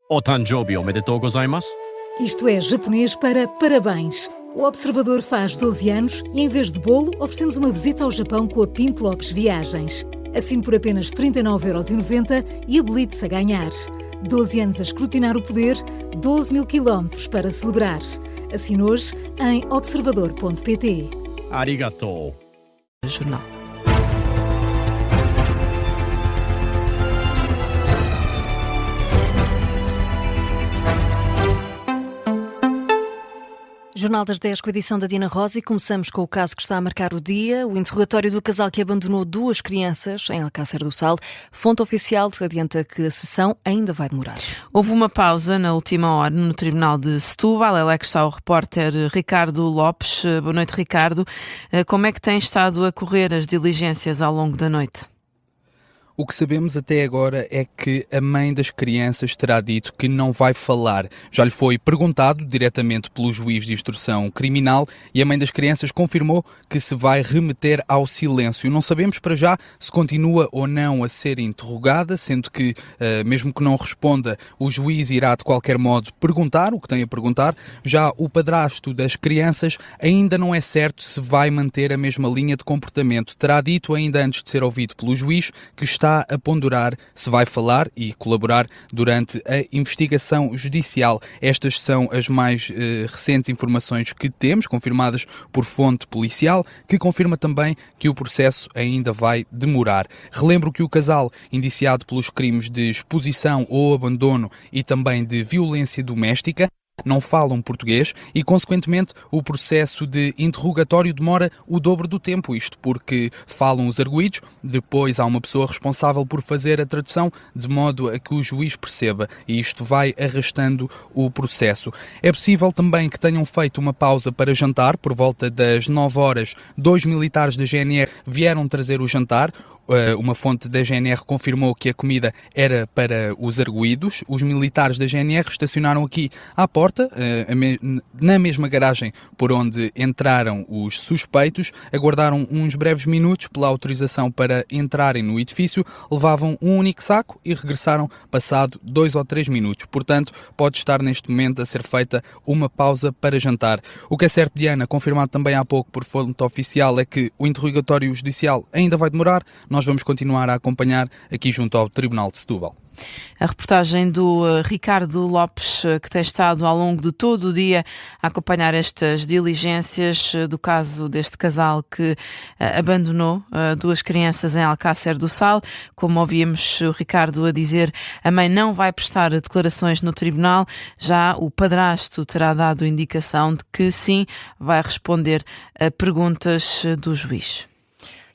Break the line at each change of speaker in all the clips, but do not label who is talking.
O Tanjoubi omedetou gozaimasu.
Isto é japonês para parabéns. O Observador faz 12 anos e, em vez de bolo, oferecemos uma visita ao Japão com a Pinto Lopes Viagens. Assine por apenas 39,90€ e habilite-se a ganhar. 12 anos a escrutinar o poder, 12 mil quilómetros para celebrar. Assine hoje em observador.pt.
Arigatou.
Jornal. Jornal das 10 com a edição da Diana Rosa e começamos com o caso que está a marcar o dia, o interrogatório do casal que abandonou 2 crianças em Alcácer do Sal. Fonte oficial adianta que a sessão ainda vai demorar.
Houve uma pausa na última hora no Tribunal de Setúbal. É lá que está o repórter Ricardo Lopes. Boa noite, Ricardo. Como é que têm estado a correr as diligências ao longo da noite?
O que sabemos até agora é que a mãe das crianças terá dito que não vai falar. Já lhe foi perguntado diretamente pelo juiz de instrução criminal e a mãe das crianças confirmou que se vai remeter ao silêncio. Não sabemos para já se continua ou não a ser interrogada, sendo que, mesmo que não responda, o juiz irá de qualquer modo perguntar o que tem a perguntar. Já o padrasto das crianças ainda não é certo se vai manter a mesma linha de comportamento. Terá dito ainda antes de ser ouvido pelo juiz que está a ponderar se vai falar e colaborar durante a investigação judicial. Estas são as mais recentes informações que temos, confirmadas por fonte policial, que confirma também que o processo ainda vai demorar. Relembro que o casal, indiciado pelos crimes de exposição ou abandono e também de violência doméstica, não falam português e, consequentemente, o processo de interrogatório demora o dobro do tempo, isto porque falam os arguidos, depois há uma pessoa responsável por fazer a tradução, de modo a que o juiz perceba, e isto vai arrastando o processo. É possível também que tenham feito uma pausa para jantar, por volta das 9 horas, 2 militares da GNR vieram trazer o jantar. Uma fonte da GNR confirmou que a comida era para os arguidos. Os militares da GNR estacionaram aqui à porta, na mesma garagem por onde entraram os suspeitos, aguardaram uns breves minutos pela autorização para entrarem no edifício, levavam um único saco e regressaram passado 2 ou 3 minutos. Portanto, pode estar neste momento a ser feita uma pausa para jantar. O que é certo, Diana, confirmado também há pouco por fonte oficial, é que o interrogatório judicial ainda vai demorar. Nós vamos continuar a acompanhar aqui junto ao Tribunal de Setúbal.
A reportagem do Ricardo Lopes, que tem estado ao longo de todo o dia a acompanhar estas diligências do caso deste casal que abandonou 2 crianças em Alcácer do Sal. Como ouvíamos o Ricardo a dizer, a mãe não vai prestar declarações no tribunal, já o padrasto terá dado indicação de que sim, vai responder a perguntas do juiz.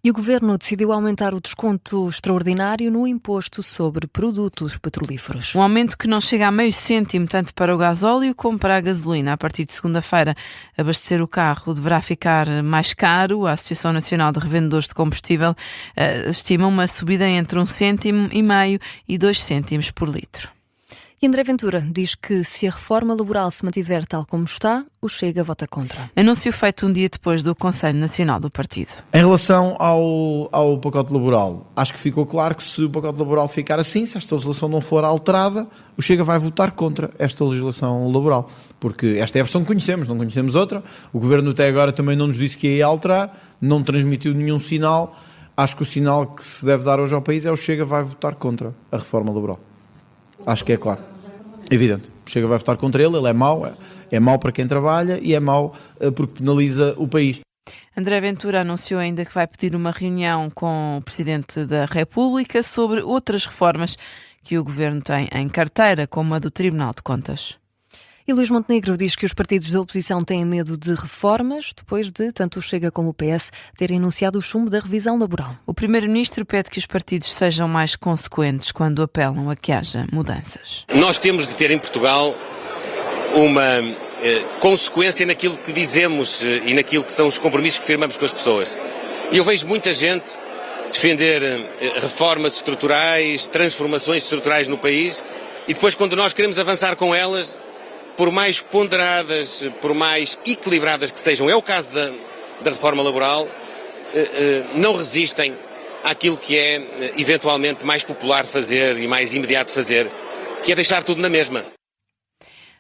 E o Governo decidiu aumentar o desconto extraordinário no imposto sobre produtos petrolíferos.
Um aumento que não chega a meio cêntimo, tanto para o gasóleo como para a gasolina. A partir de segunda-feira, abastecer o carro deverá ficar mais caro. A Associação Nacional de Revendedores de Combustível estima uma subida entre 1,5 cêntimo e 2 cêntimos por litro.
E André Ventura diz que se a reforma laboral se mantiver tal como está, o Chega vota contra.
Anúncio feito um dia depois do Conselho Nacional do Partido.
Em relação ao pacote laboral, acho que ficou claro que se o pacote laboral ficar assim, se esta legislação não for alterada, o Chega vai votar contra esta legislação laboral. Porque esta é a versão que conhecemos, não conhecemos outra. O Governo até agora também não nos disse que ia alterar, não transmitiu nenhum sinal. Acho que o sinal que se deve dar hoje ao país é o Chega vai votar contra a reforma laboral. Acho que é claro. Evidente. O Chega vai votar contra ele é mau. É mau para quem trabalha e é mau porque penaliza o país.
André Ventura anunciou ainda que vai pedir uma reunião com o Presidente da República sobre outras reformas que o Governo tem em carteira, como a do Tribunal de Contas.
E Luís Montenegro diz que os partidos da oposição têm medo de reformas, depois de tanto o Chega como o PS terem anunciado o chumbo da revisão laboral.
O Primeiro-Ministro pede que os partidos sejam mais consequentes quando apelam a que haja mudanças.
Nós temos de ter em Portugal uma consequência naquilo que dizemos e naquilo que são os compromissos que firmamos com as pessoas. E eu vejo muita gente defender reformas estruturais, transformações estruturais no país, e depois, quando nós queremos avançar com elas, por mais ponderadas, por mais equilibradas que sejam, é o caso da reforma laboral, não resistem àquilo que é eventualmente mais popular fazer e mais imediato fazer, que é deixar tudo na mesma.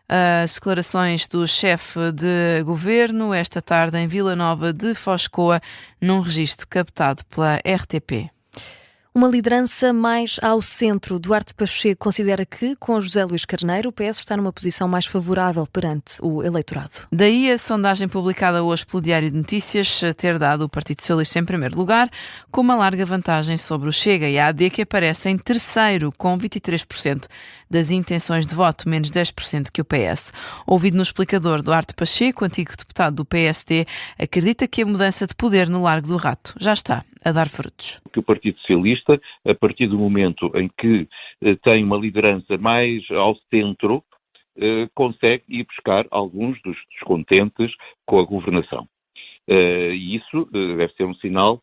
As declarações do chefe de governo esta tarde em Vila Nova de Foscoa, num registro captado pela RTP.
Uma liderança mais ao centro. Duarte Pacheco considera que, com José Luís Carneiro, o PS está numa posição mais favorável perante o eleitorado.
Daí a sondagem publicada hoje pelo Diário de Notícias ter dado o Partido Socialista em primeiro lugar, com uma larga vantagem sobre o Chega e a AD, que aparece em terceiro, com 23% das intenções de voto, menos 10% que o PS. Ouvido no explicador, Duarte Pacheco, antigo deputado do PSD, acredita que a mudança de poder no Largo do Rato já está a dar frutos.
Que o Partido Socialista, a partir do momento em que tem uma liderança mais ao centro, consegue ir buscar alguns dos descontentes com a governação. E isso deve ser um sinal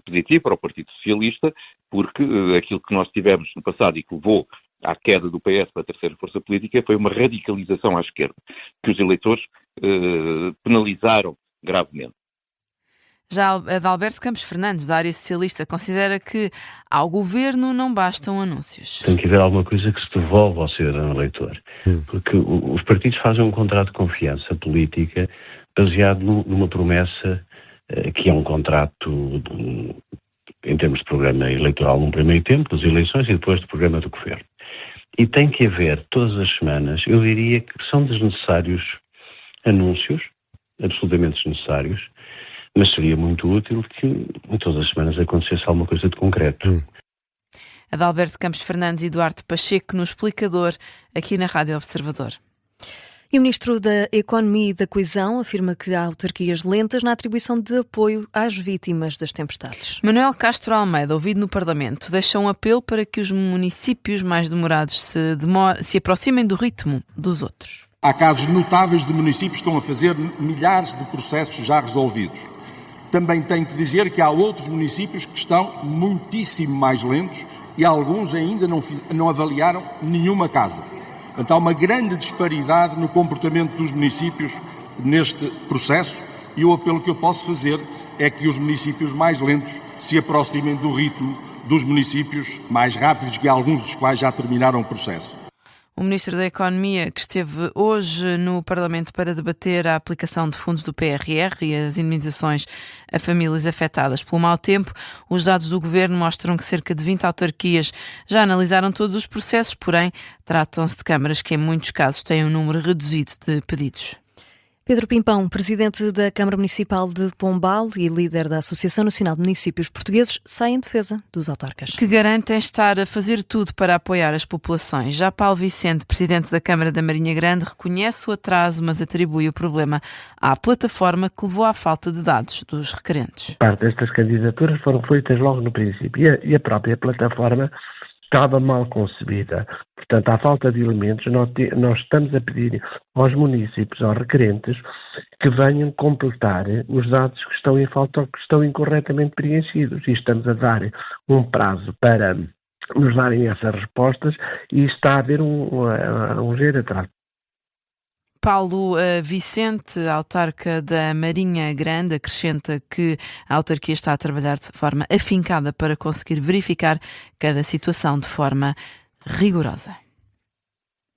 positivo para o Partido Socialista, porque aquilo que nós tivemos no passado e que levou à queda do PS para a terceira força política foi uma radicalização à esquerda, que os eleitores penalizaram gravemente.
Já Adalberto Campos Fernandes, da área socialista, considera que ao governo não bastam anúncios.
Tem que haver alguma coisa que se devolva ao cidadão eleitor. Porque os partidos fazem um contrato de confiança política baseado numa promessa que é um contrato em termos de programa eleitoral num primeiro tempo, das eleições, e depois do programa do governo. E tem que haver, todas as semanas, eu diria que são desnecessários anúncios, absolutamente desnecessários, mas seria muito útil que em todas as semanas acontecesse alguma coisa de concreto.
Adalberto Campos Fernandes e Duarte Pacheco no explicador, aqui na Rádio Observador.
E o Ministro da Economia e da Coesão afirma que há autarquias lentas na atribuição de apoio às vítimas das tempestades.
Manuel Castro Almeida, ouvido no Parlamento, deixa um apelo para que os municípios mais demorados se aproximem do ritmo dos outros.
Há casos notáveis de municípios que estão a fazer milhares de processos já resolvidos. Também tenho que dizer que há outros municípios que estão muitíssimo mais lentos e alguns ainda não avaliaram nenhuma casa. Portanto, há uma grande disparidade no comportamento dos municípios neste processo e o apelo que eu posso fazer é que os municípios mais lentos se aproximem do ritmo dos municípios mais rápidos, que alguns dos quais já terminaram o processo.
O Ministro da Economia, que esteve hoje no Parlamento para debater a aplicação de fundos do PRR e as indemnizações a famílias afetadas pelo mau tempo, os dados do Governo mostram que cerca de 20 autarquias já analisaram todos os processos, porém tratam-se de câmaras que em muitos casos têm um número reduzido de pedidos.
Pedro Pimpão, presidente da Câmara Municipal de Pombal e líder da Associação Nacional de Municípios Portugueses, sai em defesa dos autarcas.
Que garantem estar a fazer tudo para apoiar as populações. Já Paulo Vicente, presidente da Câmara da Marinha Grande, reconhece o atraso, mas atribui o problema à plataforma que levou à falta de dados dos requerentes.
Parte destas candidaturas foram feitas logo no princípio e a própria plataforma estava mal concebida. Portanto, à falta de elementos, nós estamos a pedir aos municípios, aos requerentes, que venham completar os dados que estão em falta ou que estão incorretamente preenchidos. E estamos a dar um prazo para nos darem essas respostas e está a haver um ligeiro atraso.
Paulo Vicente, autarca da Marinha Grande, acrescenta que a autarquia está a trabalhar de forma afincada para conseguir verificar cada situação de forma rigorosa.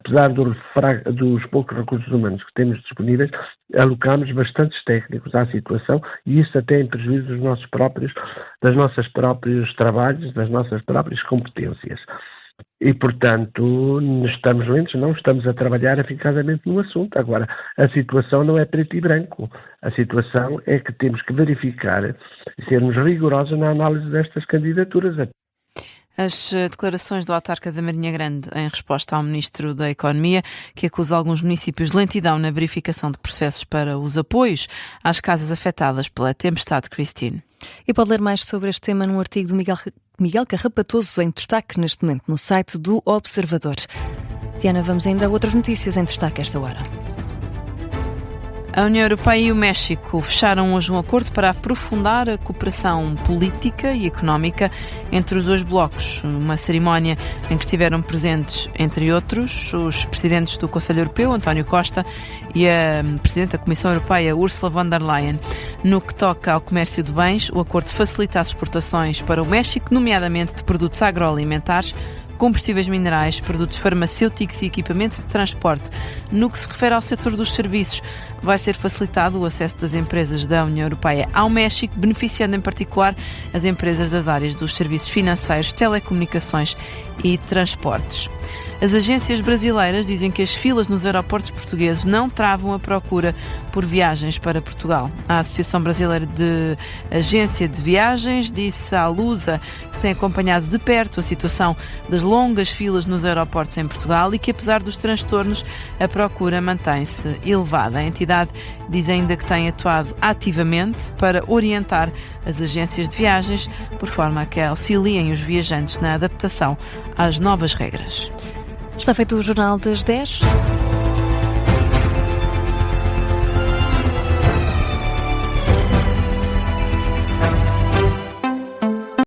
Apesar dos poucos recursos humanos que temos disponíveis, alocamos bastantes técnicos à situação e isso até em prejuízo dos nossos próprios trabalhos, das nossas próprias competências. E, portanto, estamos lentos, não estamos a trabalhar afincadamente no assunto. Agora, a situação não é preto e branco. A situação é que temos que verificar e sermos rigorosos na análise destas candidaturas.
As declarações do autarca da Marinha Grande em resposta ao Ministro da Economia, que acusa alguns municípios de lentidão na verificação de processos para os apoios às casas afetadas pela tempestade Christine.
E pode ler mais sobre este tema num artigo do Miguel Carrapatoso, em destaque neste momento no site do Observador. Diana, vamos ainda a outras notícias em destaque esta hora.
A União Europeia e o México fecharam hoje um acordo para aprofundar a cooperação política e económica entre os dois blocos. Uma cerimónia em que estiveram presentes, entre outros, os presidentes do Conselho Europeu, António Costa, e a Presidente da Comissão Europeia, Ursula von der Leyen. No que toca ao comércio de bens, o acordo facilita as exportações para o México, nomeadamente de produtos agroalimentares, combustíveis minerais, produtos farmacêuticos e equipamento de transporte. No que se refere ao setor dos serviços, vai ser facilitado o acesso das empresas da União Europeia ao México, beneficiando em particular as empresas das áreas dos serviços financeiros, telecomunicações e transportes. As agências brasileiras dizem que as filas nos aeroportos portugueses não travam a procura por viagens para Portugal. A Associação Brasileira de Agência de Viagens disse à Lusa que tem acompanhado de perto a situação das longas filas nos aeroportos em Portugal e que, apesar dos transtornos, a procura mantém-se elevada. A entidade diz ainda que tem atuado ativamente para orientar as agências de viagens, por forma a que auxiliem os viajantes na adaptação às novas regras.
Está feito o Jornal das 10.